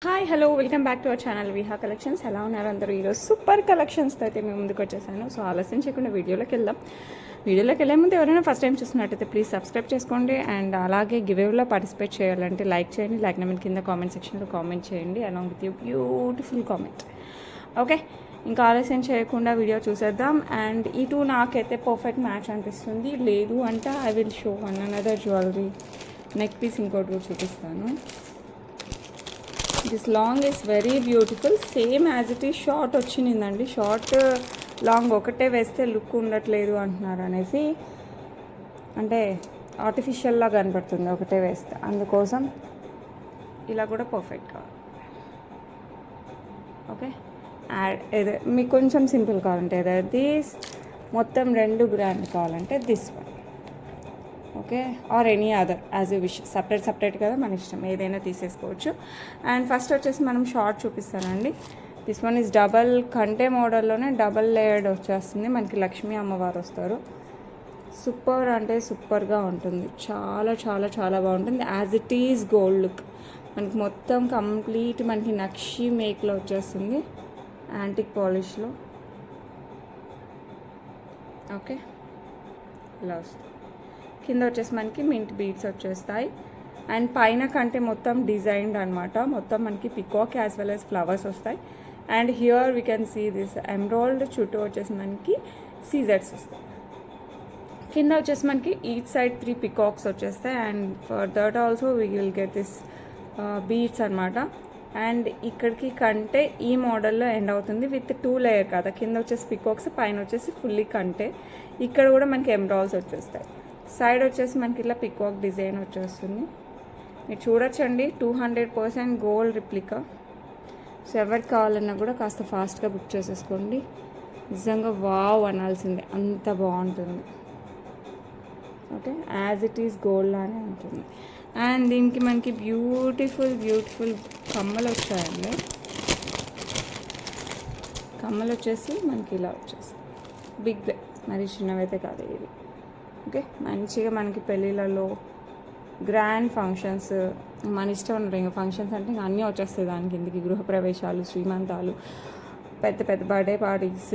Hi hello welcome back to our channel Viha collections. ఎలా ఉన్నారు అందరూ? ఈరోజు సూపర్ కలెక్షన్స్తో అయితే మేము ముందుకు వచ్చేసాను. సో ఆలస్యం చేయకుండా వీడియోలోకి వెళ్దాం. వీడియోలోకి వెళ్ళే ముందు ఎవరైనా ఫస్ట్ టైం చూస్తున్నట్టయితే ప్లీజ్ సబ్స్క్రైబ్ చేసుకోండి. అండ్ అలాగే గివేవ్లో పార్టిసిపేట్ చేయాలంటే లైక్ చేయండి. లైక్ నెంబర్ కింద కామెంట్ సెక్షన్లో కామెంట్ చేయండి along with you beautiful comment. Okay, ఇంకా ఆలస్యం చేయకుండా వీడియో చూసేద్దాం. అండ్ ఈ టూ నాకైతే పర్ఫెక్ట్ మ్యాచ్ అనిపిస్తుంది. లేదు అంటే I will show one another jewellery neck piece ఇంకోటి కూడా చూపిస్తాను. This long is very beautiful. Same as it is short వచ్చిందండి. షార్ట్ లాంగ్ ఒకటే వేస్తే లుక్ ఉండట్లేదు అంటున్నారు అనేసి, అంటే ఆర్టిఫిషియల్లా కనపడుతుంది ఒకటే వేస్తే. అందుకోసం ఇలా కూడా పర్ఫెక్ట్ కావాలి. ఓకే, ఏదో మీకు కొంచెం సింపుల్ కావాలంటే ఏదో దిస్, మొత్తం రెండు గ్రాండ్ కావాలంటే this one. Okay, or any other as you wish. Separate కదా, మన ఇష్టం, ఏదైనా తీసేసుకోవచ్చు. అండ్ ఫస్ట్ వచ్చేసి మనం షార్ట్ చూపిస్తానండి. దిస్ వన్ ఈజ్ డబల్ కంటే మోడల్లోనే డబల్ లేయర్డ్ వచ్చేస్తుంది. మనకి లక్ష్మీ అమ్మవారు వస్తారు. సూపర్ అంటే సూపర్గా ఉంటుంది. చాలా చాలా చాలా బాగుంటుంది. As it is gold look. మనకి మొత్తం కంప్లీట్ మనకి నక్షి మేక్లో వచ్చేస్తుంది, యాంటిక్ పాలిష్లో. ఓకే, ఇలా వస్తుంది. కింద వచ్చేసి మనకి మింట్ బీడ్స్ వచ్చేస్తాయి. అండ్ పైన కంటే మొత్తం డిజైన్డ్ అనమాట. మొత్తం మనకి peacock as well as flowers వస్తాయి. And here we can see this emerald చుట్టూ వచ్చేసి మనకి సీజర్స్ వస్తాయి. కింద వచ్చేసి మనకి ఈచ్ సైడ్ 3 పికాక్స్ వచ్చేస్తాయి. And for that also we will get this beads అనమాట. అండ్ ఇక్కడికి కంటే ఈ మోడల్లో ఎండ్ అవుతుంది విత్ 2 లేయర్ కదా. కింద వచ్చేసి పికాక్స్, పైన వచ్చేసి ఫుల్లీ కంటే. ఇక్కడ కూడా మనకి ఎమ్రాల్స్ వచ్చేస్తాయి. సైడ్ వచ్చేసి మనకి ఇట్లా పికాక్ డిజైన్ వచ్చేస్తుంది. మీరు చూడొచ్చండి, 200% గోల్డ్ రిప్లికా. సో ఎవరికి కావాలన్నా కూడా కాస్త ఫాస్ట్గా బుక్ చేసేసుకోండి. నిజంగా వావ్ అనాల్సిందే, అంత బాగుంటుంది. Okay, as it is gold లానే ఉంటుంది. అండ్ దీనికి మనకి బ్యూటిఫుల్ కమ్మలు వచ్చాయండి. కమ్మలు వచ్చేసి మనకి ఇలా వచ్చేస్తాయి. బిగ్, మరి చిన్నవైతే కాదు ఇవి. ఓకే, మంచిగా మనకి పెళ్ళిళ్ళలో గ్రాండ్ ఫంక్షన్స్, మన ఇష్టం ఉండదు. ఇంకా ఫంక్షన్స్ అంటే ఇంకా అన్నీ వచ్చేస్తాయి దాని కిందకి. గృహప్రవేశాలు, శ్రీమంతాలు, పెద్ద బర్త్డే పార్టీస్,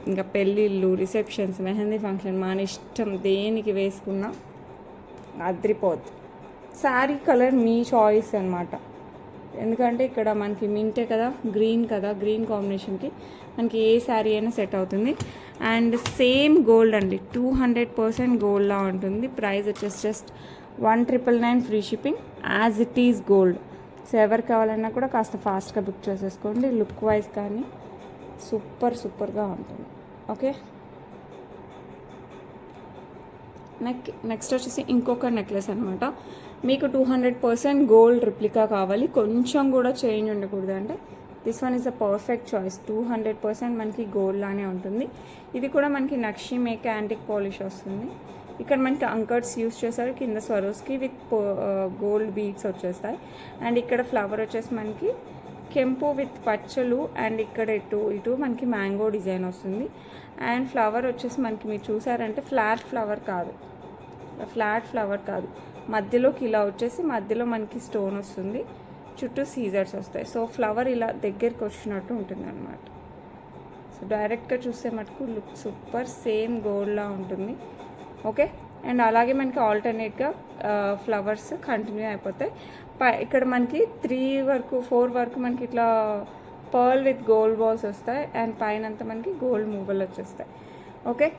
ఇంకా పెళ్ళిళ్ళు, రిసెప్షన్స్, మెహందీ ఫంక్షన్, మన ఇష్టం దేనికి వేసుకున్నా అద్రిపోద్ది. శారీ కలర్ మీ చాయిస్ అనమాట. ఎందుకంటే ఇక్కడ మనకి మింటే కదా, గ్రీన్ కాంబినేషన్కి మనకి ఏ శారీ అయినా సెట్ అవుతుంది. అండ్ సేమ్ గోల్డ్ అండి, 200% గోల్డ్లా ఉంటుంది. ప్రైస్ వచ్చేసి just 1999 free shipping. As it is gold. So ఎవరు కావాలన్నా కూడా కాస్త ఫాస్ట్గా బుక్ చేసేసుకోండి. లుక్ వైజ్ కానీ సూపర్గా ఉంటుంది. ఓకే, నెక్స్ట్ వచ్చేసి ఇంకొక నెక్లెస్ అనమాట. మీకు 200% గోల్డ్ రిప్లికా కావాలి, కొంచెం కూడా చేంజ్ ఉండకూడదు అంటే this one is a perfect choice. 200% మనకి గోల్డ్ లానే ఉంటుంది. ఇది కూడా మనకి నక్షి మేక్ యాంటిక్ పాలిష్ వస్తుంది. ఇక్కడ మనకి అంకర్స్ యూస్ చేస్తారు. కింద స్వరోస్కి విత్ గోల్డ్ బీడ్స్ వచ్చేస్తాయి. అండ్ ఇక్కడ ఫ్లవర్ వచ్చేసి మనకి కెంపు విత్ పచ్చలు. అండ్ ఇక్కడ ఇటు మనకి మ్యాంగో డిజైన్ వస్తుంది. అండ్ ఫ్లవర్ వచ్చేసి మనకి మీరు చూసారంటే ఫ్లాట్ ఫ్లవర్ కాదు, మధ్యలోకి ఇలా వచ్చేసి మధ్యలో మనకి స్టోన్ వస్తుంది, చుట్టూ సీజర్స్ వస్తాయి. సో ఫ్లవర్ ఇలా దగ్గరికి వచ్చినట్టు ఉంటుంది అనమాట. సో డైరెక్ట్గా చూస్తే మటుకు లుక్ సూపర్, సేమ్ గోల్డ్లా ఉంటుంది. ఓకే, అండ్ అలాగే మనకి ఆల్టర్నేట్గా ఫ్లవర్స్ కంటిన్యూ అయిపోతాయి. ఇక్కడ మనకి 4 వరకు మనకి ఇట్లా పర్ల్ విత్ గోల్డ్ బాల్స్ వస్తాయి. అండ్ పైన అంతా మనకి గోల్డ్ మూవలు వచ్చేస్తాయి. ఓకే,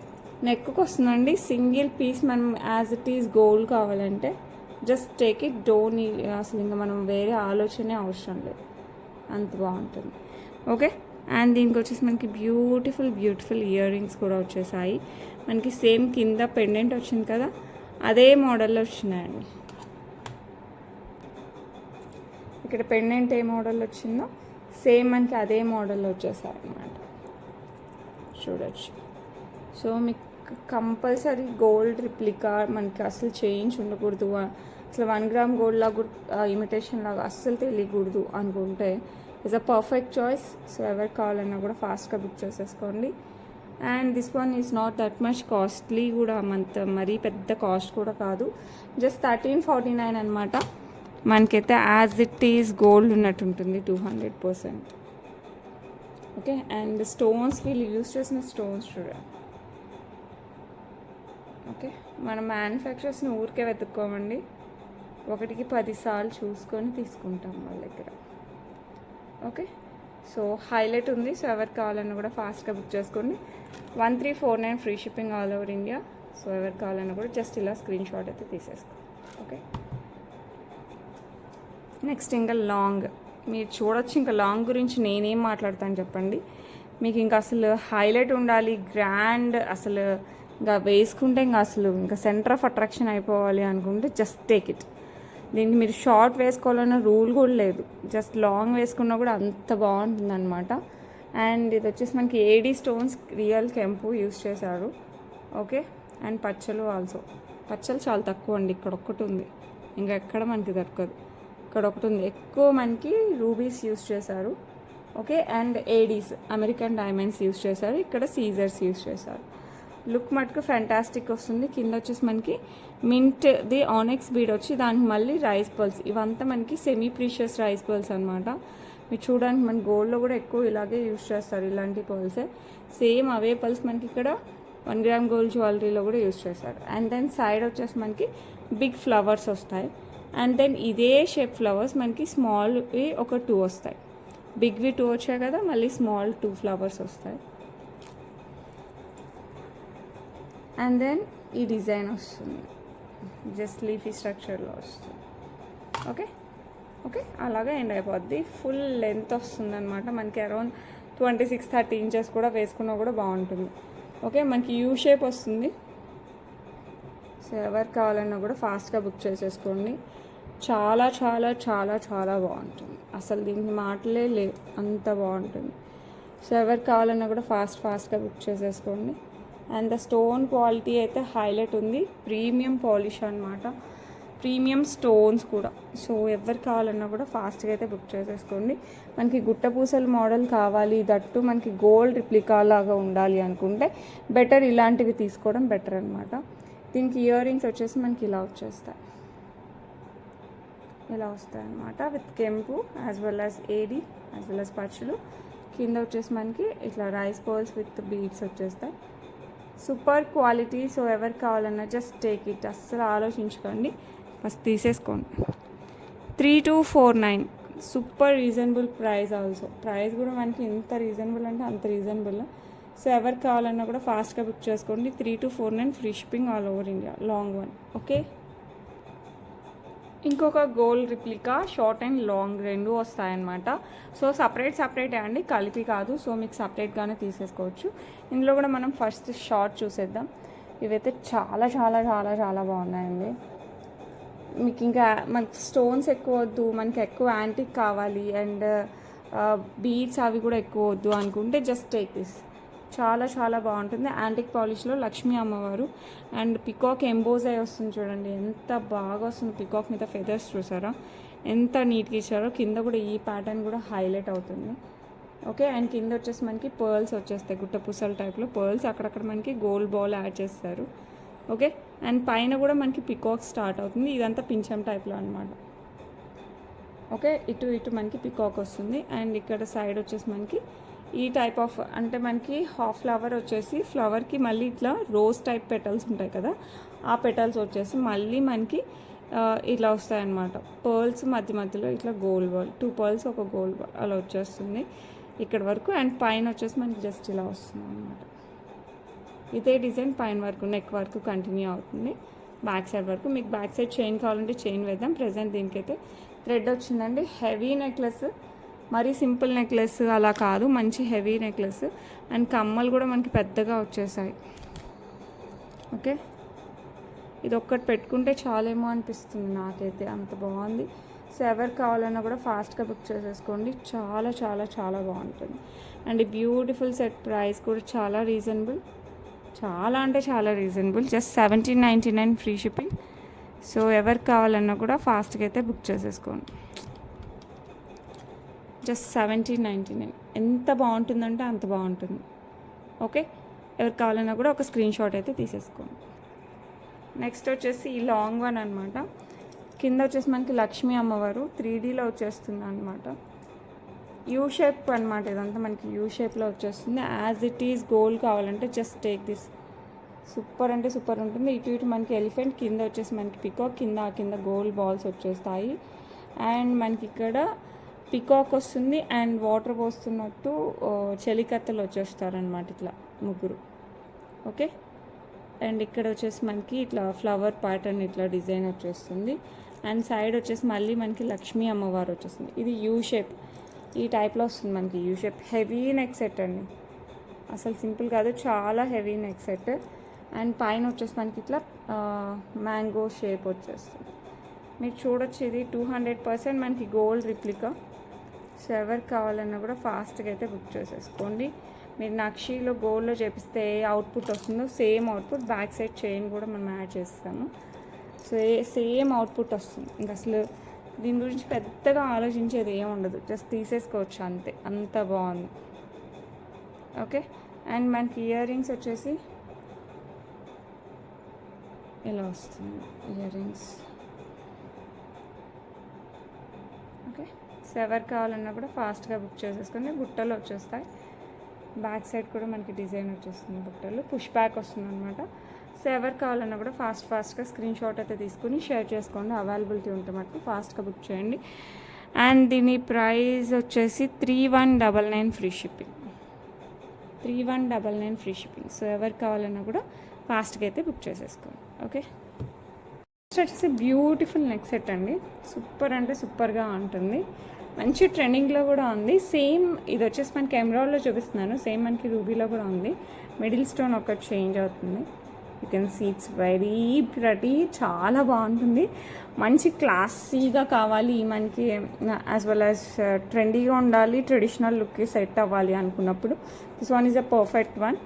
నెక్కి వస్తుందండి. సింగిల్ పీస్ మనం యాజ్ ఇట్ ఈస్ గోల్డ్ కావాలంటే జస్ట్ టేక్ ఇట్. అసలు ఇంకా మనం వేరే ఆలోచనే అవసరం లేదు, అంత బాగుంటుంది. ఓకే, అండ్ దీనికి వచ్చేసి మనకి బ్యూటిఫుల్ ఇయర్ రింగ్స్ కూడా వచ్చేసాయి. మనకి సేమ్ కింద పెండెంట్ వచ్చింది కదా, అదే మోడల్లో వచ్చినాయండి. ఇక్కడ పెండెంట్ ఏ మోడల్ వచ్చిందో సేమ్ మనకి అదే మోడల్లో వచ్చేసాయి అన్నమాట. చూడొచ్చు. సో మీకు కంపల్సరీ గోల్డ్ రిప్లికా, మనకి అసలు చేంజ్ ఉండకూడదు, అసలు 1 గ్రామ్ గోల్డ్ లాగా ఇమిటేషన్ లాగా అస్సలు తెలియకూడదు అనుకుంటే it's a perfect choice. So ఎవరికి కావాలన్నా కూడా ఫాస్ట్గా బుక్ చేసేసుకోండి. And this one is not that much costly కూడా, మరీ పెద్ద కాస్ట్ కూడా కాదు. జస్ట్ 1349 అనమాట. మనకైతే యాజ్ ఇట్ ఈస్ గోల్డ్ ఉన్నట్టు ఉంటుంది 200%. ఓకే, అండ్ స్టోన్స్ వీళ్ళు యూస్ చేసిన స్టోన్స్ చూడండి. ఓకే, మన మ్యానుఫ్యాక్చరర్స్ని ఊరికే వెతుక్కోమండి, 1కి 10 సార్లు చూసుకొని తీసుకుంటాం వాళ్ళ దగ్గర. ఓకే, సో హైలైట్ ఉంది. సో ఎవరికి కావాలన్నా కూడా ఫాస్ట్గా బుక్ చేసుకోండి. 1349 free shipping all over India. So ఎవరికి కావాలన్నా కూడా జస్ట్ ఇలా స్క్రీన్ షాట్ అయితే తీసేసుకో. ఓకే, నెక్స్ట్ ఇంకా లాంగ్ మీరు చూడొచ్చు. ఇంకా లాంగ్ గురించి నేనేం మాట్లాడతాను చెప్పండి. మీకు ఇంకా అసలు హైలైట్ ఉండాలి, గ్రాండ్, అసలు ఇంకా వేసుకుంటే ఇంకా అసలు ఇంకా సెంటర్ ఆఫ్ అట్రాక్షన్ అయిపోవాలి అనుకుంటే జస్ట్ టేక్ ఇట్. దీనికి మీరు షార్ట్ వేసుకోవాలన్న రూల్ కూడా లేదు, జస్ట్ లాంగ్ వేసుకున్నా కూడా అంత బాగుంటుంది అనమాట. అండ్ ఇది వచ్చేసి మనకి ఏడీ స్టోన్స్ రియల్ కెంపు యూస్ చేశారు. ఓకే, అండ్ పచ్చలు ఆల్సో. పచ్చలు చాలా తక్కువ అండి, ఇక్కడ ఒక్కటి ఉంది, ఇంకా ఎక్కడ మనకి దొరకదు. ఇక్కడ ఒకటి ఉంది, ఎక్కువ మనకి రూబీస్ యూస్ చేశారు. Okay, and Aedes American diamonds use చేశారు. ఇక్కడ సీజర్స్ యూస్ చేశారు. లుక్ మటుకు ఫ్యాంటాస్టిక్ వస్తుంది. కింద వచ్చేసి మనకి మింట్ది ఆనెక్స్ బీడ్ వచ్చి దానికి మళ్ళీ రైస్ పర్ల్స్. ఇవంతా మనకి సెమీ ప్రీషియస్ రైస్ పర్ల్స్ అనమాట. మీరు చూడడానికి మన గోల్డ్లో కూడా ఎక్కువ ఇలాగే యూస్ చేస్తారు, ఇలాంటి పర్ల్సే. సేమ్ అవే పర్ల్స్ మనకి ఇక్కడ 1 గ్రామ్ గోల్డ్ జ్యువెలరీలో కూడా యూస్ చేస్తారు. అండ్ దెన్ సైడ్ వచ్చేసి మనకి బిగ్ ఫ్లవర్స్ వస్తాయి. అండ్ దెన్ ఇదే షేప్ ఫ్లవర్స్ మనకి స్మాల్వి ఒక 2 వస్తాయి. బిగ్వి 2 వచ్చాయి కదా, మళ్ళీ స్మాల్ 2 ఫ్లవర్స్ వస్తాయి. అండ్ దెన్ ఈ డిజైన్ వస్తుంది, జస్ట్ లీఫీ స్ట్రక్చర్లో వస్తుంది. ఓకే ఓకే, అలాగే ఎండ్ అయిపోద్ది. ఫుల్ లెంత్ వస్తుంది అనమాట మనకి, అరౌండ్ 26-30 ఇంచెస్ కూడా వేసుకున్నా కూడా బాగుంటుంది. ఓకే, మనకి యూ షేప్ వస్తుంది. సో ఎవరికి కావాలన్నా కూడా ఫాస్ట్గా బుక్ చేసేసుకోండి. చాలా చాలా చాలా చాలా బాగుంటుంది, అసలు దీనికి మాటలే లేవు, అంత బాగుంటుంది. సో ఎవరికి కావాలన్నా కూడా ఫాస్ట్గా బుక్ చేసేసుకోండి. అండ్ ద స్టోన్ క్వాలిటీ అయితే హైలైట్ ఉంది, ప్రీమియం పాలిష్ అనమాట, ప్రీమియం స్టోన్స్ కూడా. సో ఎవరికి కావాలన్నా కూడా ఫాస్ట్గా అయితే బుక్ చేసేసుకోండి. మనకి గుట్టపూసల మోడల్ కావాలి, దట్టు మనకి గోల్డ్ రిప్లికా లాగా ఉండాలి అనుకుంటే బెటర్ ఇలాంటివి తీసుకోవడం బెటర్ అనమాట. దీనికి ఇయర్ రింగ్స్ వచ్చేసి మనకి ఇలా వచ్చేస్తాయి, ఇలా వస్తాయి అన్నమాట, విత్ కెంపు as well as AD as well as పచ్చులు. కింద వచ్చేసి మనకి ఇట్లా రైస్ పర్ల్స్ విత్ బీడ్స్ వచ్చేస్తాయి. Super quality. సో ఎవరికి కావాలన్నా జస్ట్ టేక్ ఇట్, అస్సలు ఆలోచించుకోండి, ఫస్ట్ తీసేసుకోండి. 3249 super reasonable price. Also price కూడా మనకి ఎంత రీజనబుల్ అంటే అంత రీజనబుల్. సో ఎవరికి కావాలన్నా కూడా ఫాస్ట్గా బుక్ చేసుకోండి. 3249 free shipping all over India, long one. Okay, ఇంకొక gold replica short and long రెండు వస్తాయన్నమాట. సో సపరేట్ అండి, కలిపి కాదు. సో మీకు సపరేట్గానే తీసేసుకోవచ్చు. ఇందులో కూడా మనం ఫస్ట్ షార్ట్ చూసేద్దాం. ఇవైతే చాలా చాలా చాలా చాలా బాగున్నాయండి. మీకు ఇంకా మనకి స్టోన్స్ ఎక్కువ వద్దు, మనకి ఎక్కువ యాంటిక్ కావాలి, అండ్ బీడ్స్ అవి కూడా ఎక్కువ వద్దు అనుకుంటే జస్ట్ టేక్ దిస్. చాలా చాలా బాగుంటుంది. యాంటిక్ పాలిష్లో లక్ష్మీ అమ్మవారు అండ్ పికాక్ ఎంబోజ్ అయి వస్తుంది చూడండి, ఎంత బాగా వస్తుంది. పికాక్ మీద ఫెదర్స్ చూసారా ఎంత నీట్గా ఇచ్చారో. కింద కూడా ఈ ప్యాటర్న్ కూడా హైలైట్ అవుతుంది. ఓకే, అండ్ కింద వచ్చేసి మనకి పర్ల్స్ వచ్చేస్తాయి, గుట్టపూసల టైప్లో పర్ల్స్. అక్కడక్కడ మనకి గోల్డ్ బాల్ యాడ్ చేస్తారు. ఓకే, అండ్ పైన కూడా మనకి పికాక్ స్టార్ట్ అవుతుంది. ఇదంతా పింఛం టైప్లో అనమాట. ఓకే, ఇటు మనకి పికాక్ వస్తుంది. అండ్ ఇక్కడ సైడ్ వచ్చేసి మనకి ఈ టైప్ ఆఫ్, అంటే మనకి హాఫ్ ఫ్లవర్ వచ్చేసి ఫ్లవర్కి మళ్ళీ ఇట్లా రోజ్ టైప్ పెటల్స్ ఉంటాయి కదా, ఆ పెటల్స్ వచ్చేసి మళ్ళీ మనకి ఇట్లా వస్తాయన్నమాట. పర్ల్స్ మధ్యలో ఇట్లా గోల్డ్ బాల్, 2 పర్ల్స్ ఒక గోల్డ్ బాల్ అలా వచ్చేస్తుంది ఇక్కడ వరకు. అండ్ పైన వచ్చేసి మనకి జస్ట్ ఇలా వస్తుంది అనమాట. ఇదే డిజైన్ పైన వరకు నెక్ వరకు కంటిన్యూ అవుతుంది, బ్యాక్ సైడ్ వరకు. మీకు బ్యాక్ సైడ్ చైన్ కావాలంటే చైన్ వేద్దాం. ప్రజెంట్ దీనికైతే థ్రెడ్ వచ్చిందండి. హెవీ నెక్లెస్, మరీ సింపుల్ నెక్లెస్ అలా కాదు, మంచి హెవీ నెక్లెస్. అండ్ కమ్మలు కూడా మనకి పెద్దగా వచ్చేసాయి. ఓకే, ఇది ఒక్కటి పెట్టుకుంటే చాలేమో అనిపిస్తుంది నాకైతే, అంత బాగుంది. సో ఎవరికి కావాలన్నా కూడా ఫాస్ట్గా బుక్ చేసేసుకోండి, చాలా చాలా చాలా బాగుంటుంది. అండ్ బ్యూటిఫుల్ సెట్ ప్రైస్ కూడా చాలా రీజనబుల్, చాలా అంటే చాలా reasonable, just 1799 free shipping. So ఎవరికి కావాలన్నా కూడా ఫాస్ట్గా అయితే బుక్ చేసేసుకోండి. జస్ట్ 1799, ఎంత బాగుంటుందంటే అంత బాగుంటుంది. ఓకే, ఎవరికి కావాలన్నా కూడా ఒక స్క్రీన్ షాట్ అయితే తీసేసుకోండి. నెక్స్ట్ వచ్చేసి ఈ లాంగ్ వన్ అనమాట. కింద వచ్చేసి మనకి లక్ష్మీ అమ్మవారు 3Dలో వచ్చేస్తుంది అనమాట. యూ షేప్ అనమాట, ఇదంతా మనకి యూ షేప్లో వచ్చేస్తుంది. యాజ్ ఇట్ ఈస్ గోల్డ్ కావాలంటే జస్ట్ టేక్ దిస్. సూపర్ అంటే సూపర్ ఉంటుంది. ఇటు ఇటు మనకి ఎలిఫెంట్, కింద వచ్చేసి మనకి పికాక్, కింద గోల్డ్ బాల్స్ వచ్చేస్తాయి. అండ్ మనకి ఇక్కడ పికాక్ వస్తుంది అండ్ వాటర్ పోస్తున్నట్టు చెలికత్తలు వచ్చేస్తారనమాట ఇట్లా ముగ్గురు. ఓకే, అండ్ ఇక్కడ వచ్చేసి మనకి ఇట్లా ఫ్లవర్ ప్యాటర్న్ ఇట్లా డిజైన్ వచ్చేస్తుంది. అండ్ సైడ్ వచ్చేసి మళ్ళీ మనకి లక్ష్మీ అమ్మవారు వచ్చేస్తుంది. ఇది యూ షేప్, ఈ టైప్లో వస్తుంది మనకి U shape. Heavy neck set అండి, అసలు సింపుల్ కాదు, చాలా హెవీ నెక్ సెట్. అండ్ పైన వచ్చేసి మనకి ఇట్లా మ్యాంగో షేప్ వచ్చేస్తుంది. మీరు చూడొచ్చు, ఇది 200% మనకి గోల్డ్ రిప్లికా. సో ఎవరు కావాలన్నా కూడా ఫాస్ట్గా అయితే బుక్ చేసేసుకోండి. మీరు నక్షీలో గోల్డ్లో చేపిస్తే ఏ అవుట్పుట్ వస్తుందో same output, back side chain కూడా మనం యాడ్ చేస్తాము. సో సేమ్ అవుట్పుట్ వస్తుంది. ఇంకా అసలు దీని గురించి పెద్దగా ఆలోచించేది ఏమి ఉండదు, జస్ట్ తీసేసుకోవచ్చు అంతే, అంత బాగుంది. ఓకే, అండ్ మనకి ఇయర్ రింగ్స్ వచ్చేసి ఇలా వస్తుంది ఇయర్ రింగ్స్. ఓకే, సో ఎవరు కావాలన్నా కూడా ఫాస్ట్గా బుక్ చేసేసుకొని బుట్టలు వచ్చేస్తాయి. బ్యాక్ సైడ్ కూడా మనకి డిజైన్ వచ్చేస్తుంది, బుట్టలు పుష్ బ్యాక్ వస్తుంది అనమాట. సో ఎవరు కావాలన్నా కూడా ఫాస్ట్గా స్క్రీన్ షాట్ అయితే తీసుకుని షేర్ చేసుకోండి. అవైలబిలిటీ ఉంటే మటుకు ఫాస్ట్గా బుక్ చేయండి. అండ్ దీని ప్రైస్ వచ్చేసి 3199 free shipping. 3199 free shipping. So ఎవరు కావాలన్నా కూడా ఫాస్ట్గా అయితే బుక్ చేసేసుకోండి. ఓకే, నెక్స్ట్ వచ్చేసి బ్యూటిఫుల్ నెక్ సెట్ అండి. సూపర్ అంటే సూపర్గా ఉంటుంది, మంచి ట్రెండింగ్లో కూడా ఉంది. సేమ్ ఇది వచ్చేసి మనకి ఎమరాల్డ్లో చూపిస్తున్నాను, సేమ్ మనకి రూబీలో కూడా ఉంది. మిడిల్ స్టోన్ ఒకటి చేంజ్ అవుతుంది. You can see it's very pretty, చాలా బాగుంటుంది. మంచి క్లాసీగా కావాలి మనకి, యాజ్ వెల్ యాజ్ ట్రెండీగా ఉండాలి, ట్రెడిషనల్ లుక్కి సెట్ అవ్వాలి అనుకున్నప్పుడు this one is a perfect one.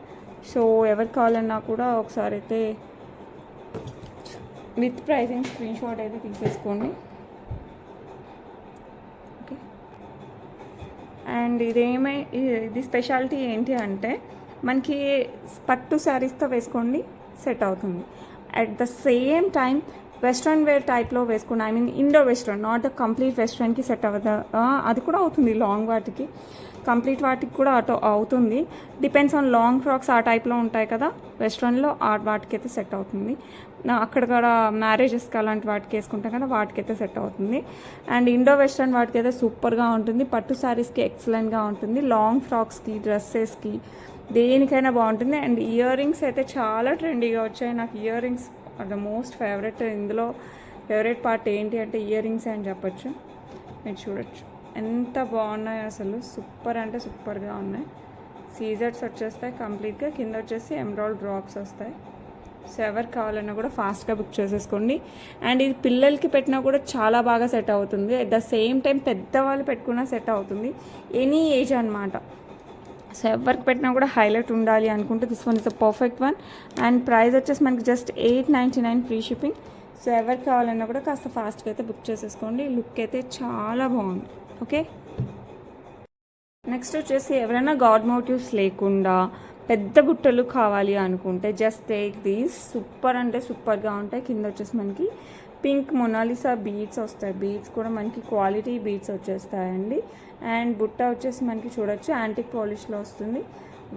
So ఎవరు కావాలన్నా కూడా ఒకసారి అయితే విత్ ప్రైసింగ్ స్క్రీన్ షాట్ అయితే తీసేసుకోండి. ఓకే, అండ్ ఇది స్పెషాలిటీ ఏంటి అంటే మనకి పట్టు శారీస్తో వేసుకోండి సెట్ అవుతుంది. At the same time western wear టైప్లో వేసుకోండి, I mean Indo western, not complete వెస్ట్రన్కి సెట్ అవ్వదు, అది కూడా అవుతుంది. లాంగ్ వాటికి, కంప్లీట్ వాటికి కూడా అటు అవుతుంది. డిపెండ్స్ ఆన్ లాంగ్ ఫ్రాక్స్ ఆ టైప్లో ఉంటాయి కదా వెస్ట్రన్లో, వాటికైతే సెట్ అవుతుంది. అక్కడ కూడా మ్యారేజెస్కి అలాంటి వాటికి వేసుకుంటాం కదా, వాటికైతే సెట్ అవుతుంది. అండ్ ఇండో వెస్ట్రన్ వాటికైతే సూపర్గా ఉంటుంది. పట్టు శారీస్కి ఎక్సలెంట్గా ఉంటుంది. లాంగ్ ఫ్రాక్స్కి, డ్రెస్సెస్కి, దేనికైనా బాగుంటుంది. అండ్ ఇయర్ రింగ్స్ అయితే చాలా ట్రెండీగా వచ్చాయి. నాకు ear rings are the most favourite. ఇందులో ఫేవరెట్ పార్ట్ ఏంటి అంటే ఇయర్ రింగ్స్ అని చెప్పొచ్చు. మీరు చూడొచ్చు ఎంత బాగున్నాయి, అసలు సూపర్ అంటే సూపర్గా ఉన్నాయి. సీజర్స్ వచ్చేస్తాయి కంప్లీట్గా, కింద వచ్చేసి ఎమరాల్డ్ డ్రాప్స్ వస్తాయి. సో ఎవరు కావాలన్నా కూడా ఫాస్ట్గా బుక్ చేసేసుకోండి. అండ్ ఇది పిల్లలకి పెట్టినా కూడా చాలా బాగా సెట్ అవుతుంది. అట్ ద సేమ్ టైం పెద్దవాళ్ళు పెట్టుకున్నా సెట్ అవుతుంది, ఎనీ ఏజ్ అనమాట. సో ఎవరికి పెట్టినా కూడా హైలైట్ ఉండాలి అనుకుంటే this one is a perfect one. And price వచ్చేసి మనకి జస్ట్ 899 ఫ్రీ షిప్పింగ్. సో ఎవరికి కావాలన్నా కూడా కాస్త ఫాస్ట్గా అయితే బుక్ చేసేసుకోండి. లుక్ అయితే చాలా బాగుంది. ఓకే, నెక్స్ట్ వచ్చేసి ఎవరైనా గాడ్ మోటివ్స్ లేకుండా పెద్ద బుట్టలు కావాలి అనుకుంటే జస్ట్ టేక్ దీస్. సూపర్ అంటే సూపర్గా ఉంటాయి. కింద వచ్చేసి మనకి పింక్ మొనాలిసా బీడ్స్ వస్తాయి. బీడ్స్ కూడా మనకి క్వాలిటీ బీడ్స్ వచ్చేస్తాయండి. అండ్ బుట్ట వచ్చేసి మనకి చూడొచ్చు యాంటిక్ పాలిష్లో వస్తుంది.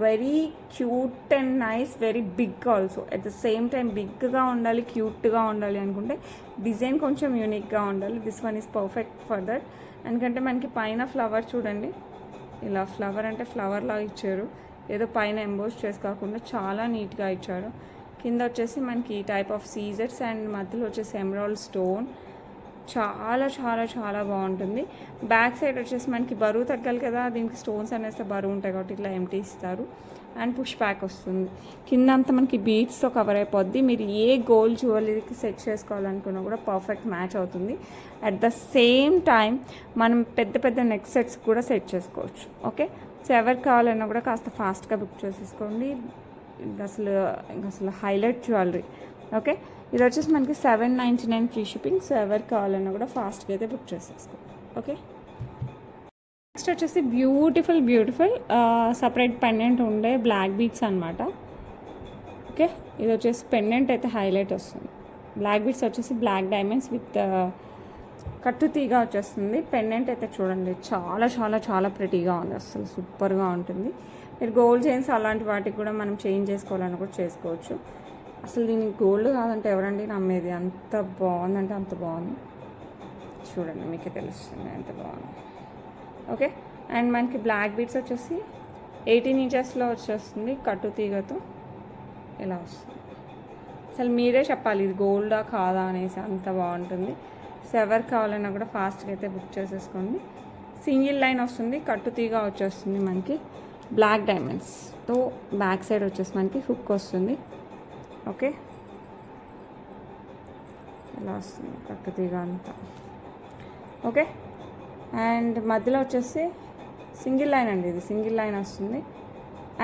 Very cute and nice, very big also. At the same time బిగ్గా ఉండాలి, క్యూట్గా ఉండాలి అనుకుంటే డిజైన్ కొంచెం యూనిక్గా ఉండాలి. This one is perfect for that. ఎందుకంటే మనకి పైన ఫ్లవర్ చూడండి, ఇలా ఫ్లవర్ అంటే ఫ్లవర్ లాగా ఇచ్చారు, ఏదో పైన ఎంబోస్ చేసుకోకుండా చాలా నీట్గా ఇచ్చారు. కింద వచ్చేసి మనకి ఈ టైప్ ఆఫ్ సీజర్స్ అండ్ మధ్యలో వచ్చేసి ఎమరాల్డ్ స్టోన్, చాలా చాలా చాలా బాగుంటుంది. బ్యాక్ సైడ్ వచ్చేసి మనకి బరువు తగ్గాలి కదా, దీనికి స్టోన్స్ అనేస్తే బరువు ఉంటాయి కాబట్టి ఇట్లా ఎంటీ ఇస్తారు. అండ్ పుష్ బ్యాక్ వస్తుంది. కింద అంతా మనకి బీడ్స్తో కవర్ అయిపోద్ది. మీరు ఏ గోల్డ్ జ్యువెలరీకి సెట్ చేసుకోవాలనుకున్నా కూడా పర్ఫెక్ట్ మ్యాచ్ అవుతుంది. అట్ ద సేమ్ టైం మనం పెద్ద పెద్ద నెక్ సెట్స్ కూడా సెట్ చేసుకోవచ్చు. ఓకే, సో ఎవరికి కావాలన్నా కూడా కాస్త ఫాస్ట్గా బుక్ చేసేసుకోండి. అసలు హైలైట్ జ్యువెలరీ. ఓకే, ఇది వచ్చేసి మనకి 799 ఫ్రీ షిప్పింగ్. సో ఎవరికి కావాలన్నా కూడా ఫాస్ట్గా అయితే బుక్ చేసేసుకోండి. ఓకే, నెక్స్ట్ వచ్చేసి బ్యూటిఫుల్ సపరేట్ పెండెంట్ ఉండే బ్లాక్ బీడ్స్ అనమాట. ఓకే, ఇది వచ్చేసి పెండెంట్ అయితే హైలైట్ వస్తుంది. బ్లాక్ బీడ్స్ వచ్చేసి బ్లాక్ డైమండ్స్ విత్ కట్టు తీగ వచ్చేస్తుంది. పెండెంట్ అయితే చూడండి చాలా చాలా చాలా ప్రిటీగా ఉంది, అసలు సూపర్గా ఉంటుంది. మీరు గోల్డ్ చైన్స్ అలాంటి వాటికి కూడా మనం చేంజ్ చేసుకోవాలని కూడా చేసుకోవచ్చు. అసలు దీనికి గోల్డ్ కాదంటే ఎవరండి నమ్మేది, అంత బాగుందంటే అంత బాగుంది. చూడండి మీకే తెలుస్తుంది ఎంత బాగుంది. ఓకే, అండ్ మనకి బ్లాక్ బీడ్స్ వచ్చేసి 18 ఇంచెస్లో వచ్చేస్తుంది కట్టు తీగతో ఇలా వస్తుంది. అసలు మీరే చెప్పాలి ఇది గోల్డా కాదా అనేసి, అంత బాగుంటుంది. సో ఎవరు కావాలన్నా కూడా ఫాస్ట్గా అయితే బుక్ చేసేసుకోండి. సింగిల్ లైన్ వస్తుంది, కట్టు తీగ వచ్చేస్తుంది మనకి బ్లాక్ డైమండ్స్తో. బ్యాక్ సైడ్ వచ్చేసి మనకి హుక్ వస్తుంది. ఓకే, ఇలా వస్తుంది కట్టు తీగ అంతా. ఓకే, అండ్ మధ్యలో వచ్చేసి సింగిల్ లైన్ అండి, ఇది సింగిల్ లైన్ వస్తుంది.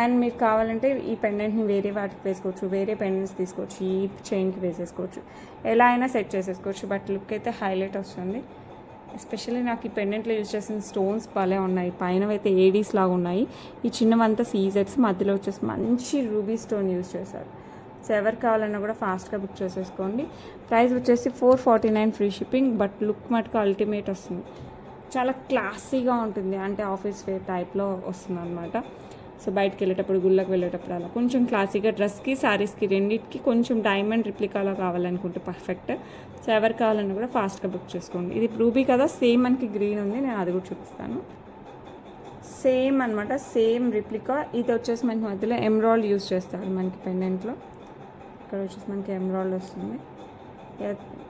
అండ్ మీకు కావాలంటే ఈ పెండెంట్ని వేరే వాటికి వేసుకోవచ్చు, వేరే పెండెంట్స్ తీసుకోవచ్చు, ఈ చైన్కి వేసేసుకోవచ్చు, ఎలా అయినా సెట్ చేసేసుకోవచ్చు. బట్ లుక్ అయితే హైలైట్ వస్తుంది. ఎస్పెషల్లీ నాకు ఈ పెండెంట్లో యూజ్ చేసిన స్టోన్స్ భలే ఉన్నాయి. పైన అయితే ఏడీస్ లాగా ఉన్నాయి, ఈ చిన్నవంతా సీజెట్స్, మధ్యలో వచ్చేసి మంచి రూబీ స్టోన్ యూజ్ చేశారు. సో ఎవరు కావాలన్నా కూడా ఫాస్ట్గా బుక్ చేసేసుకోండి. ప్రైస్ వచ్చేసి 449 ఫ్రీ షిప్పింగ్. బట్ లుక్ మటుకు అల్టిమేట్ వస్తుంది, చాలా క్లాసీగా ఉంటుంది, అంటే ఆఫీస్ వేర్ టైప్లో వస్తుంది అనమాట. సో బయటకు వెళ్ళేటప్పుడు, గుళ్ళకి వెళ్ళేటప్పుడు అలా కొంచెం క్లాసీగా డ్రెస్కి శారీస్కి రెండింటికి కొంచెం డైమండ్ రిప్లికాలో కావాలనుకుంటే పర్ఫెక్ట్. సో ఎవరు కావాలన్నా కూడా ఫాస్ట్గా బుక్ చేసుకోండి. ఇది రూబీ కదా, సేమ్ మనకి గ్రీన్ ఉంది, నేను అది కూడా చూపిస్తాను. సేమ్ అనమాట, సేమ్ రిప్లికా. ఇది వచ్చేసి మనకి మధ్యలో ఎమ్రాల్డ్ యూజ్ చేస్తారు మనకి పెండెంట్లో. ఇక్కడ వచ్చేసి మనకి ఎమ్రాల్డ్ వస్తుంది,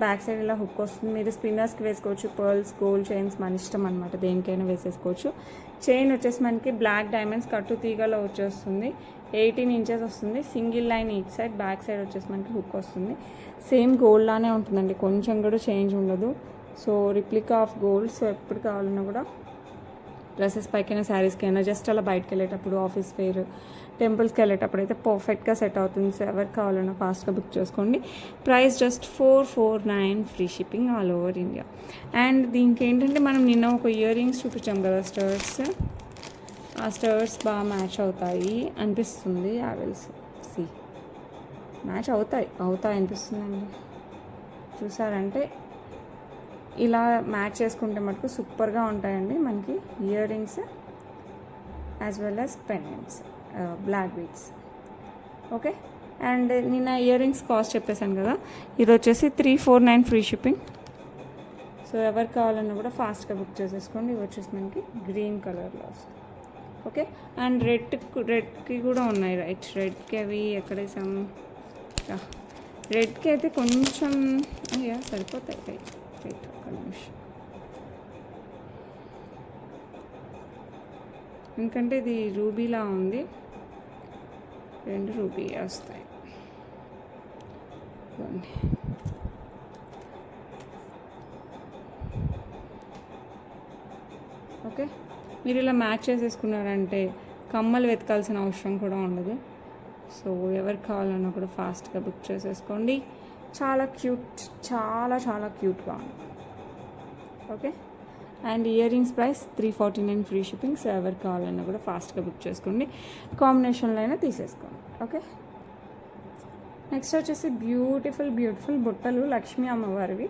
బ్యాక్ సైడ్ ఇలా హుక్ వస్తుంది. మీరు స్పిన్నర్స్కి వేసుకోవచ్చు, పర్ల్స్, గోల్డ్ చైన్స్ మన ఇష్టం అనమాట, దేనికైనా వేసేసుకోవచ్చు. చైన్ వచ్చేసి మనకి బ్లాక్ డైమండ్స్ కట్టు తీగలో వచ్చేస్తుంది, 18 ఇంచెస్ వస్తుంది. Single line each side, back side వచ్చేసి మనకి హుక్ వస్తుంది. సేమ్ గోల్డ్ లానే ఉంటుందండి, కొంచెం కూడా చేంజ్ ఉండదు. So replica of gold. So ఎప్పుడు కావాలన్నా కూడా డ్రెస్సెస్ పైకైనా శారీస్కి అయినా జస్ట్ అలా బయటకు వెళ్ళేటప్పుడు, ఆఫీస్ వేర్, టెంపుల్స్కి వెళ్ళేటప్పుడు అయితే పర్ఫెక్ట్గా సెట్ అవుతుంది. సో ఎవరు కావాలన్నా ఫాస్ట్గా బుక్ చేసుకోండి. Price just 449 free shipping all over India. And దీనికి ఏంటంటే మనం నిన్న ఒక ఇయర్ రింగ్స్ చూపించాం కదా స్టర్స్, ఆ స్టర్స్ బాగా మ్యాచ్ అవుతాయి అనిపిస్తుంది. ఐ విల్ సీ, మ్యాచ్ అవుతాయి అనిపిస్తుందండి. చూసారంటే ఇలా మ్యాచ్ చేసుకుంటే మటుకు సూపర్గా ఉంటాయండి మనకి ear rings as well as pendants, black beads. Okay, and నిన్న ఇయర్ రింగ్స్ కాస్ట్ చెప్పేశాను కదా, ఇది వచ్చేసి 349 ఫ్రీ షిప్పింగ్. సో ఎవరు కావాలన్నా కూడా ఫాస్ట్గా బుక్ చేసేసుకోండి. ఇవి వచ్చేసి మనకి గ్రీన్ కలర్లో వస్తుంది. ఓకే, అండ్ రెడ్కి కూడా ఉన్నాయి. రైట్, రెడ్కి అవి ఎక్కడ వేసాము, రెడ్కి అయితే కొంచెం అయ్యా సరిపోతాయి. రైట్ రైట్, ఒక నిమిషం, ఎందుకంటే ఇది రూబీలా ఉంది, 2 రూబీ వస్తాయి. ఓకే, మీరు ఇలా మ్యాచ్ చేసేసుకున్నారంటే కమ్మలు వెతకాల్సిన అవసరం కూడా ఉండదు. సో ఎవరు కావాలన్నా కూడా ఫాస్ట్గా బుక్ చేసేసుకోండి. చాలా క్యూట్, చాలా చాలా క్యూట్గా ఉంది. Okay, and ear rings price 349 free shipping. So ఎవరు కావాలన్నా కూడా ఫాస్ట్గా బుక్ చేసుకోండి, కాంబినేషన్లో అయినా తీసేసుకోండి. ఓకే, నెక్స్ట్ వచ్చేసి బ్యూటిఫుల్ బుట్టలు లక్ష్మీ అమ్మవారివి.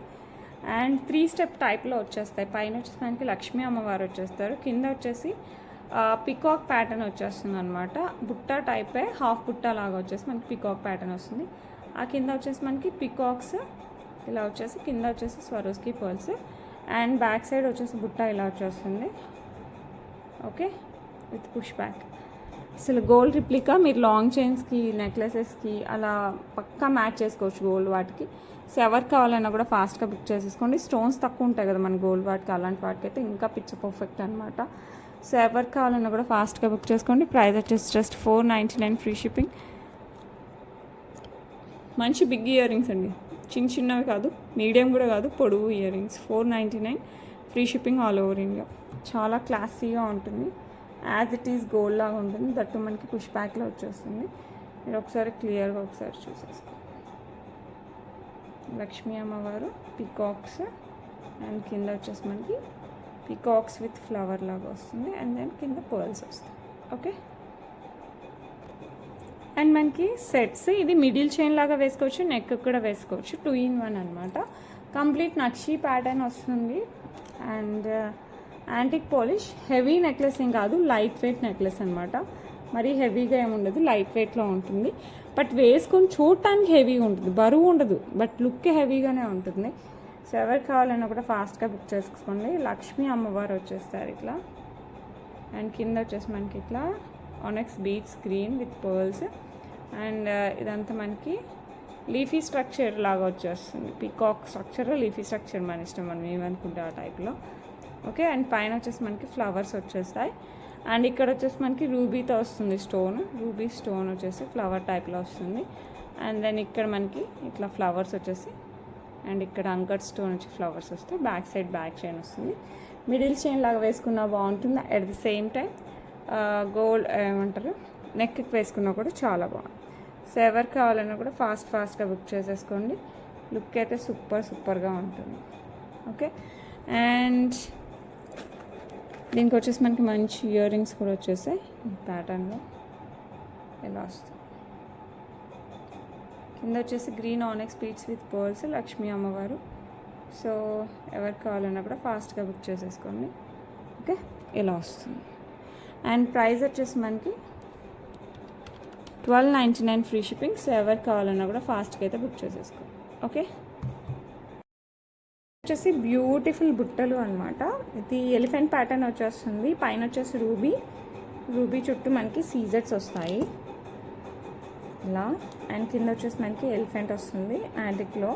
అండ్ 3 స్టెప్ టైప్లో వచ్చేస్తాయి. పైన వచ్చేసి మనకి లక్ష్మీ అమ్మవారు వచ్చేస్తారు, కింద వచ్చేసి పికాక్ ప్యాటర్న్ వచ్చేస్తుంది అనమాట. బుట్ట టైపే, హాఫ్ బుట్ట లాగా వచ్చేసి మనకి పికాక్ ప్యాటర్న్ వస్తుంది. ఆ కింద వచ్చేసి మనకి పికాక్స్ ఇలా వచ్చేసి, కింద వచ్చేసి Swarovski pearls, and back side వచ్చేసి బుట్ట ఇలా వచ్చేస్తుంది. Okay, with push back. అసలు గోల్డ్ రిప్లికా, మీరు లాంగ్ చైన్స్కి, నెక్లెసెస్కి అలా పక్కా మ్యాచ్ చేసుకోవచ్చు గోల్డ్ వాటికి. సో ఎవరు కావాలన్నా కూడా ఫాస్ట్గా బుక్ చేసేసుకోండి. స్టోన్స్ తక్కువ ఉంటాయి కదా మన గోల్డ్ వాటికి, అలాంటి వాటికి అయితే ఇంకా పిచ్చ పర్ఫెక్ట్ అనమాట. సో ఎవరు కావాలన్నా కూడా ఫాస్ట్గా బుక్ చేసుకోండి. ప్రైస్ వచ్చేసి జస్ట్ 499 ఫ్రీ షిప్పింగ్. మంచి బిగ్ ఇయర్ రింగ్స్ అండి, చిన్నవి కాదు, మీడియం కూడా కాదు, పొడవు ear rings. 499 free shipping all over India. చాలా క్లాసీగా ఉంటుంది, యాజ్ ఇట్ ఈస్ గోల్డ్ లాగా ఉంటుంది. దట్టు మనకి పుష్ బ్యాక్లో వచ్చేస్తుంది. మీరు ఒకసారి క్లియర్గా ఒకసారి చూసేసుకోండి. లక్ష్మీ అమ్మవారు, పికాక్స్, అండ్ కింద వచ్చేసి మనకి పికాక్స్ విత్ ఫ్లవర్ లాగా వస్తుంది, అండ్ దెన్ కింద పర్ల్స్ వస్తాయి. ఓకే, అండ్ మనకి సెట్స్, ఇది మిడిల్ చైన్ లాగా వేసుకోవచ్చు, నెక్ కూడా వేసుకోవచ్చు, 2 in 1 అనమాట. కంప్లీట్ నక్షి ప్యాటర్న్ వస్తుంది. And antique polish, heavy necklace ఏం కాదు, లైట్ వెయిట్ నెక్లెస్ అనమాట. మరి హెవీగా ఏముండదు, లైట్ వెయిట్లో ఉంటుంది. బట్ వేసుకొని చూడటానికి హెవీగా ఉంటుంది, బరువు ఉండదు, బట్ లుక్ హెవీగానే ఉంటుంది. సో ఎవరికి కావాలన్నా కూడా ఫాస్ట్గా బుక్ చేసుకోండి. లక్ష్మీ అమ్మవారు వచ్చేస్తారు ఇట్లా. అండ్ కింద వచ్చేసి మనకి ఇట్లా ఆనెక్స్ beads green with pearls. And ఇదంతా మనకి లీఫీ స్ట్రక్చర్ లాగా వచ్చేస్తుంది. పీకాక్ స్ట్రక్చర్, లీఫీ స్ట్రక్చర్ మన ఇష్టం, మనం ఏమనుకుంటే ఆ టైప్లో. ఓకే. అండ్ పైన వచ్చేసి మనకి ఫ్లవర్స్ వచ్చేస్తాయి. అండ్ ఇక్కడ వచ్చేసి మనకి రూబీతో వస్తుంది స్టోన్, రూబీ స్టోన్ వచ్చేసి ఫ్లవర్ టైప్లో వస్తుంది. అండ్ దెన్ ఇక్కడ మనకి ఇట్లా ఫ్లవర్స్ వచ్చేసి, అండ్ ఇక్కడ అంకర్ స్టోన్ వచ్చి ఫ్లవర్స్ వస్తాయి. బ్యాక్ సైడ్ బ్యాక్ చైన్ వస్తుంది. మిడిల్ చైన్ లాగా వేసుకున్నా బాగుంటుంది. At the same time gold ఏమంటారు నెక్కి వేసుకున్నా కూడా చాలా బాగుంది. సో ఎవరు కావాలన్నా కూడా ఫాస్ట్గా బుక్ చేసేసుకోండి. లుక్ అయితే సూపర్గా ఉంటుంది. ఓకే. అండ్ దీనికి వచ్చేసి మనకి మంచి ఇయర్ రింగ్స్ కూడా వచ్చేసాయి ఈ ప్యాటర్న్లో ఇలా వస్తుంది. కింద వచ్చేసి green ఆనెక్స్ beads with pearls, Lakshmi అమ్మవారు. సో ఎవరికి కావాలన్నా కూడా ఫాస్ట్గా బుక్ చేసేసుకోండి. ఓకే. ఇలా వస్తుంది. అండ్ ప్రైస్ వచ్చేసి మనకి $12.99 ఫ్రీ షిప్పింగ్. సో ఎవరికి కావాలన్నా కూడా ఫాస్ట్గా అయితే బుక్ చేసేసుకోండి. ఓకే. వచ్చేసి బ్యూటిఫుల్ బుట్టలు అనమాట. ఇది ఎలిఫెంట్ ప్యాటర్న్ వచ్చేస్తుంది. పైన వచ్చేసి రూబీ చుట్టూ మనకి సీజర్స్ వస్తాయి ఇలా. అండ్ కింద వచ్చేసి మనకి ఎలిఫెంట్ వస్తుంది యాంటిక్లో.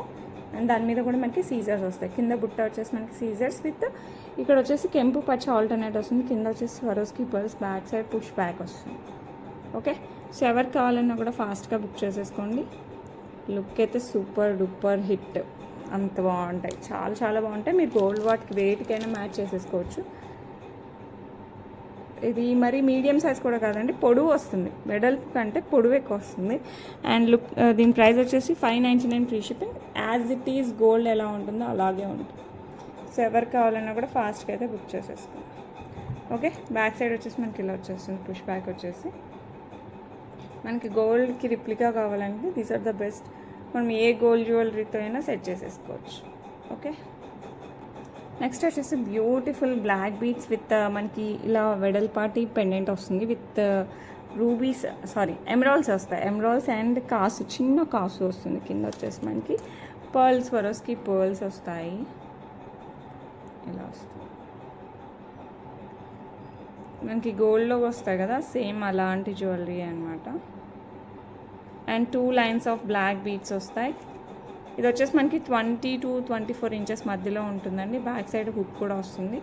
అండ్ దాని మీద కూడా మనకి సీజర్స్ వస్తాయి. కింద బుట్ట వచ్చేసి మనకి సీజర్స్ విత్ ఇక్కడ వచ్చేసి కెంపు పచ్చ ఆల్టర్నేట్ వస్తుంది. కింద వచ్చేసి Swarovski pearls, back side push back వస్తుంది. ఓకే. సో ఎవరికి కావాలన్నా కూడా ఫాస్ట్గా బుక్ చేసేసుకోండి. లుక్ అయితే సూపర్ డూపర్ హిట్, అంత బాగుంటాయి, చాలా బాగుంటాయి. మీరు గోల్డ్ వాటికి వెయిట్కైనా మ్యాచ్ చేసేసుకోవచ్చు. ఇది మరి మీడియం సైజ్ కూడా కాదండి, పొడవు వస్తుంది, వెడల్పు కంటే పొడవు ఎక్కువ వస్తుంది. అండ్ లుక్ దీని ప్రైస్ వచ్చేసి $5.99 free shipping. As it is gold ఎలా ఉంటుందో అలాగే ఉంటుంది. సో ఎవరికి కావాలన్నా కూడా ఫాస్ట్గా అయితే బుక్ చేసేసుకోండి. ఓకే. బ్యాక్ సైడ్ వచ్చేసి మనకి ఇలా వచ్చేస్తుంది, పుష్ బ్యాక్ వచ్చేసి. మనకి గోల్డ్కి రిప్లికా కావాలంటే దీస్ ఆర్ ద బెస్ట్. మనం ఏ గోల్డ్ జ్యువెలరీతో అయినా సెట్ చేసేసుకోవచ్చు. ఓకే. నెక్స్ట్ వచ్చేసి బ్యూటిఫుల్ బ్లాక్ బీడ్స్ విత్ మనకి ఇలా వెడల్పాటి పెండెంట్ వస్తుంది విత్ రూబీస్, ఎమరాల్డ్స్ వస్తాయి. ఎమరాల్డ్స్ అండ్ కాసు, చిన్న కాసు వస్తుంది. కింద వచ్చేసి మనకి పర్ల్స్, స్వరోస్కి పర్ల్స్ వస్తాయి ఇలా వస్తుంది. మనకి గోల్డ్లో వస్తాయి కదా, సేమ్ అలాంటి జ్యువెలరీ అనమాట. And 2 lines of black beads వస్తాయి. ఇది వచ్చేసి మనకి 20 to 24 ఇంచెస్ మధ్యలో ఉంటుందండి. బ్యాక్ సైడ్ హుక్ కూడా వస్తుంది.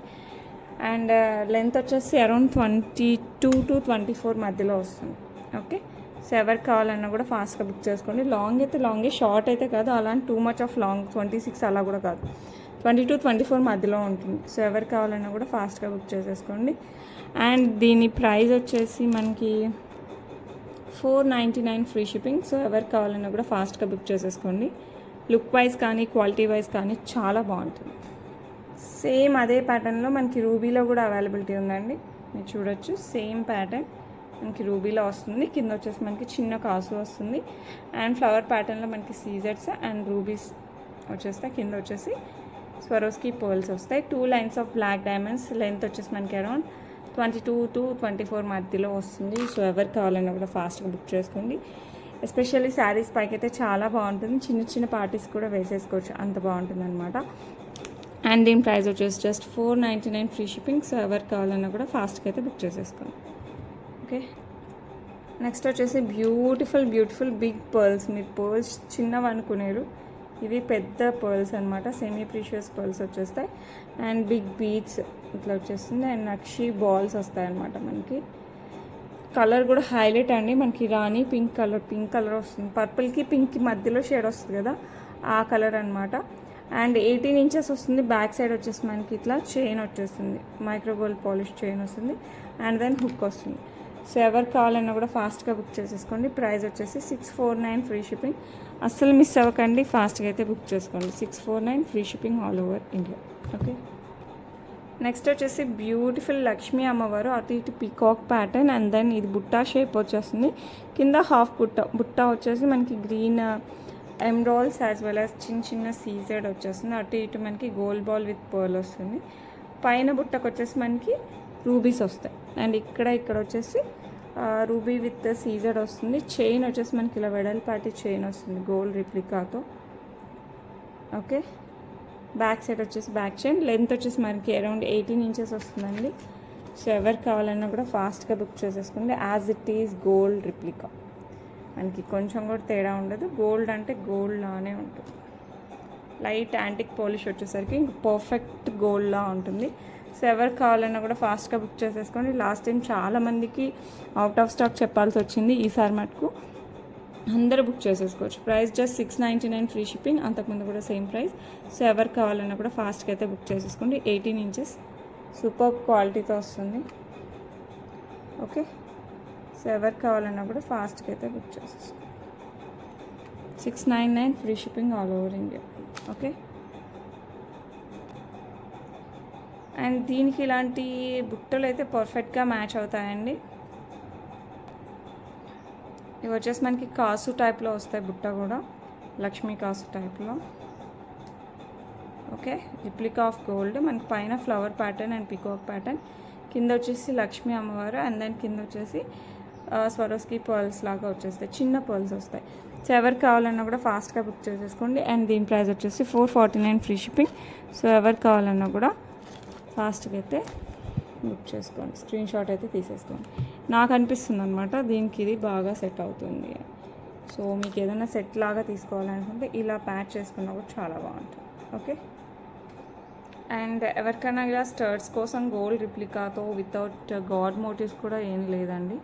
అండ్ లెంత్ వచ్చేసి అరౌండ్ 22 to 24 మధ్యలో వస్తుంది. ఓకే. సో ఎవరికి కావాలన్నా కూడా ఫాస్ట్గా బుక్ చేసుకోండి. లాంగ్ అయితే లాంగే, షార్ట్ అయితే కాదు, అలాంటి టూ మచ్ ఆఫ్ లాంగ్ 26 అలా కూడా కాదు, 20 to 24 మధ్యలో ఉంటుంది. సో ఎవరికి కావాలన్నా కూడా ఫాస్ట్గా బుక్ చేసేసుకోండి. అండ్ దీని ప్రైస్ వచ్చేసి మనకి $4.99 ఫ్రీ షిప్పింగ్. సో ఎవరికి కావాలన్నా కూడా ఫాస్ట్గా బుక్ చేసేసుకోండి. లుక్ వైజ్ కానీ క్వాలిటీ వైజ్ కానీ చాలా బాగుంటుంది. సేమ్ అదే ప్యాటర్న్లో మనకి రూబీలో కూడా అవైలబిలిటీ ఉందండి, మీరు చూడొచ్చు. సేమ్ ప్యాటర్న్ మనకి రూబీలో వస్తుంది. కింద వచ్చేసి మనకి చిన్న కాసు వస్తుంది. అండ్ ఫ్లవర్ ప్యాటర్న్లో మనకి సీజర్స్ అండ్ రూబీస్ వచ్చేస్తాయి. కింద వచ్చేసి స్వరోస్కి పర్ల్స్ వస్తాయి. 2 lines of black diamonds. Length వచ్చేసి మనకి అరౌండ్ 22 to 24 మధ్యలో వస్తుంది. సో ఎవరికి కావాలన్నా కూడా ఫాస్ట్గా బుక్ చేసుకోండి. ఎస్పెషల్లీ శారీస్ పైకి అయితే చాలా బాగుంటుంది. చిన్న పార్టీస్ కూడా వేసేసుకోవచ్చు, అంత బాగుంటుంది అనమాట. అండ్ దీని ప్రైస్ వచ్చేసి జస్ట్ $4.99 ఫ్రీ షిప్పింగ్. సో ఎవరికి కావాలన్నా కూడా ఫాస్ట్గా అయితే బుక్ చేసేసుకోండి. ఓకే. నెక్స్ట్ వచ్చేసి బ్యూటిఫుల్ బిగ్ పర్ల్స్. మీరు పర్ల్స్ చిన్నవి అనుకునేరు, ఇవి పెద్ద పర్ల్స్ అనమాట. సెమీ ప్రీషియస్ పర్ల్స్ వచ్చేస్తాయి. అండ్ బిగ్ బీడ్స్ ఇట్లా వచ్చేస్తుంది. అండ్ నక్షి బాల్స్ వస్తాయి అనమాట. మనకి కలర్ కూడా హైలైట్ అండి. మనకి రాణి పింక్ కలర్ వస్తుంది. పర్పుల్కి పింక్కి మధ్యలో షేడ్ వస్తుంది కదా, ఆ కలర్ అనమాట. అండ్ 18 ఇంచెస్ వస్తుంది. బ్యాక్ సైడ్ వచ్చేసి మనకి ఇట్లా చైన్ వచ్చేస్తుంది, మైక్రో గోల్డ్ పాలిష్ చైన్ వస్తుంది. అండ్ దెన్ హుక్ వస్తుంది. సో ఎవరికి కావాలన్నా కూడా ఫాస్ట్గా బుక్ చేసేసుకోండి. ప్రైస్ వచ్చేసి $649 ఫ్రీ షిప్పింగ్. అస్సలు మిస్ అవ్వకండి, ఫాస్ట్గా అయితే బుక్ చేసుకోండి. $649 free shipping all over India. Okay. Next వచ్చేసి బ్యూటిఫుల్ లక్ష్మీ అమ్మవారు, అటు ఇటు పీకాక్ ప్యాటర్న్. అండ్ దెన్ ఇది బుట్టా షేప్ వచ్చేస్తుంది. కింద హాఫ్ బుట్ట వచ్చేసి మనకి green emeralds as well as చిన్న చిన్న సీజెడ్ వచ్చేస్తుంది. అటు ఇటు మనకి గోల్డ్ బాల్ విత్ పర్ల్ వస్తుంది. పైన బుట్టకు వచ్చేసి మనకి రూబీస్ వస్తాయి. అండ్ ఇక్కడ వచ్చేసి రూబీ విత్ సీజెడ్ వస్తుంది. చైన్ వచ్చేసి మనకి ఇలా వెడల్పాటి చైన్ వస్తుంది గోల్డ్ రిప్లికాతో. ఓకే, బ్యాక్ సైడ్ వచ్చేసి బ్యాక్ చైన్. లెంత్ వచ్చేసి మనకి అరౌండ్ 18 ఇంచెస్ వస్తుందండి. సో ఎవరు కావాలన్నా కూడా ఫాస్ట్గా బుక్ చేసేసుకోండి. As it is gold replica, మనకి కొంచెం కూడా తేడా ఉండదు. గోల్డ్ అంటే గోల్డ్ లానే ఉంటుంది. లైట్ యాంటిక్ పాలిష్ వచ్చేసరికి ఇంక పర్ఫెక్ట్ గోల్డ్లా ఉంటుంది. సో ఎవరు కావాలన్నా కూడా ఫాస్ట్గా బుక్ చేసేసుకోండి. లాస్ట్ టైం చాలామందికి అవుట్ ఆఫ్ స్టాక్ చెప్పాల్సి వచ్చింది. ఈసారి మటుకు అందరూ బుక్ చేసేసుకోవచ్చు. Price just 699 free shipping. అంతకుముందు కూడా సేమ్ ప్రైస్. సో ఎవరు కావాలన్నా కూడా ఫాస్ట్గా అయితే బుక్ చేసేసుకోండి. 18 ఇంచెస్ సూపర్ క్వాలిటీతో వస్తుంది. ఓకే, సో ఎవరు కావాలన్నా కూడా ఫాస్ట్గా అయితే బుక్ చేసేసుకోండి. 699 free shipping all over India. Okay, and దీనికి ఇలాంటి బుట్టలు అయితే పర్ఫెక్ట్గా మ్యాచ్ అవుతాయండి. ఇవి వచ్చేసి మనకి కాసు టైప్లో వస్తాయి. బుట్ట కూడా లక్ష్మీ కాసు టైప్లో. Okay, replica of gold. మనకి పైన flower pattern and peacock pattern, కింద వచ్చేసి లక్ష్మీ అమ్మవారు, అండ్ దెన్ కింద వచ్చేసి స్వరోస్కి పర్ల్స్ లాగా వచ్చేస్తాయి, చిన్న పర్ల్స్ వస్తాయి. సో ఎవరు కావాలన్నా కూడా ఫాస్ట్గా బుక్ చేసేసుకోండి. అండ్ దీని ప్రైస్ వచ్చేసి 449 ఫ్రీ షిప్పింగ్. సో ఎవరు కావాలన్నా కూడా ఫాస్ట్గా అయితే బుక్ చేసుకోండి. స్క్రీన్ షాట్ అయితే తీసేసుకోండి. నాకు అనిపిస్తుంది అనమాట దీనికి ఇది బాగా సెట్ అవుతుంది. సో మీకు ఏదైనా సెట్ లాగా తీసుకోవాలనుకుంటే ఇలా ప్యాక్ చేసుకున్నా కూడా చాలా బాగుంటుంది. ఓకే, అండ్ ఎవరికైనా ఇలా స్టర్ట్స్ కోసం గోల్డ్ రిప్లికాతో వితౌట్ గాడ్ మోటివ్స్ కూడా ఏం లేదండి.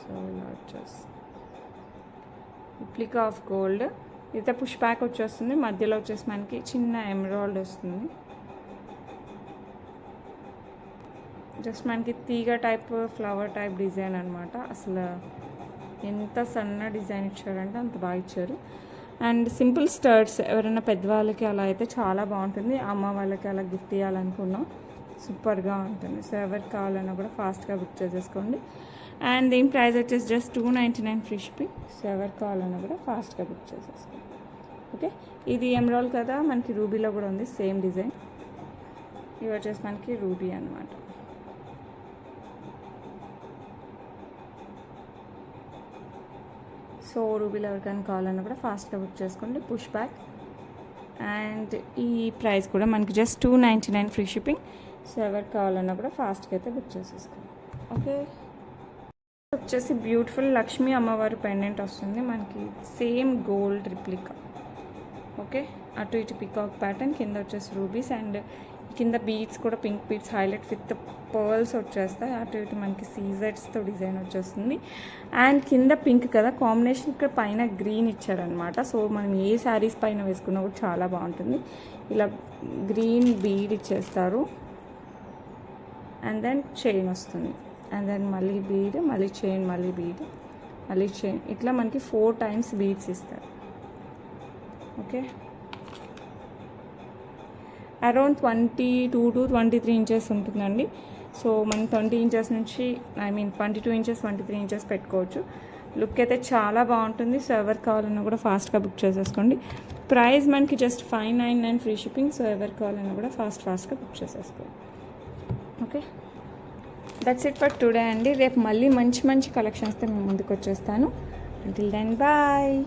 సో ఇలా వచ్చేసి రిప్లికా ఆఫ్ గోల్డ్. ఇదైతే పుష్ బ్యాక్ వచ్చేస్తుంది. మధ్యలో వచ్చేసి మనకి చిన్న ఎమరాల్డ్ వస్తుంది. జస్ట్ మనకి తీగ టైప్ ఫ్లవర్ టైప్ డిజైన్ అనమాట. అసలు ఎంత సన్న డిజైన్ ఇచ్చారంటే అంత బాగా ఇచ్చారు. అండ్ సింపుల్ స్టర్ట్స్ ఎవరైనా పెద్దవాళ్ళకి అలా అయితే చాలా బాగుంటుంది. అమ్మ వాళ్ళకి అలా గిఫ్ట్ ఇవ్వాలనుకున్నాం, సూపర్గా ఉంటుంది. సో ఎవరికి కావాలన్నా కూడా ఫాస్ట్గా బుక్ చేసేసుకోండి. అండ్ దీని ప్రైస్ వచ్చేసి జస్ట్ 299 ఫ్రీ షిప్పింగ్. సో ఎవరికి కావాలన్నా కూడా ఫాస్ట్గా బుక్ చేసేసుకోండి. ఓకే, ఇది ఎమరాల్డ్ కదా, మనకి రూబీలో కూడా ఉంది సేమ్ డిజైన్. ఇవి వచ్చేసి మనకి రూబీ అనమాట. సో రూబీలో ఎవరికైనా కావాలన్నా కూడా ఫాస్ట్గా బుక్ చేసుకోండి. Push back. అండ్ ఈ ప్రైస్ కూడా మనకి జస్ట్ 299 ఫ్రీ షిప్పింగ్. సో ఎవరికి కావాలన్నా కూడా ఫాస్ట్గా అయితే బుక్ చేసేసుకోండి. ఓకే, వచ్చేసి బ్యూటిఫుల్ లక్ష్మీ అమ్మవారి పెండెంట్ వస్తుంది మనకి, సేమ్ గోల్డ్ రిప్లికా. ఓకే, అటు ఇటు పికాక్ ప్యాటర్న్, కింద వచ్చేసి రూబీస్, అండ్ కింద బీడ్స్ కూడా pink beads highlight with pearls వచ్చేస్తాయి. అటు ఇటు మనకి సీజెడ్స్తో డిజైన్ వచ్చేస్తుంది. అండ్ కింద పింక్ కదా కాంబినేషన్, ఇక్కడ పైన గ్రీన్ ఇచ్చారనమాట. సో మనం ఏ శారీస్ పైన వేసుకున్నా కూడా చాలా బాగుంటుంది. ఇలా గ్రీన్ బీడ్ ఇచ్చేస్తారు. అండ్ దెన్ చైన్ వస్తుంది. అండ్ దెన్ మళ్ళీ బీడ్, మళ్ళీ చైన్, మళ్ళీ బీడ్, మళ్ళీ చైన్, ఇట్లా మనకి 4 టైమ్స్ బీడ్స్ ఇస్తారు. ఓకే, అరౌండ్ 22 to 23 ఇంచెస్ ఉంటుందండి. సో మనం 20 ఇంచెస్ నుంచి 22 ఇంచెస్ 23 ఇంచెస్ పెట్టుకోవచ్చు. లుక్ అయితే చాలా బాగుంటుంది. సో ఎవరు కావాలన్నా కూడా ఫాస్ట్గా బుక్ చేసేసుకోండి. ప్రైస్ మనకి జస్ట్ 599 ఫ్రీ షిప్పింగ్. సో ఎవరు కావాలన్నా కూడా ఫాస్ట్గా బుక్ చేసేసుకోండి. Okay, that's it for today అండి. రేపు మళ్ళీ మంచి కలెక్షన్స్తో మేము ముందుకు వచ్చేస్తాను. Until then bye.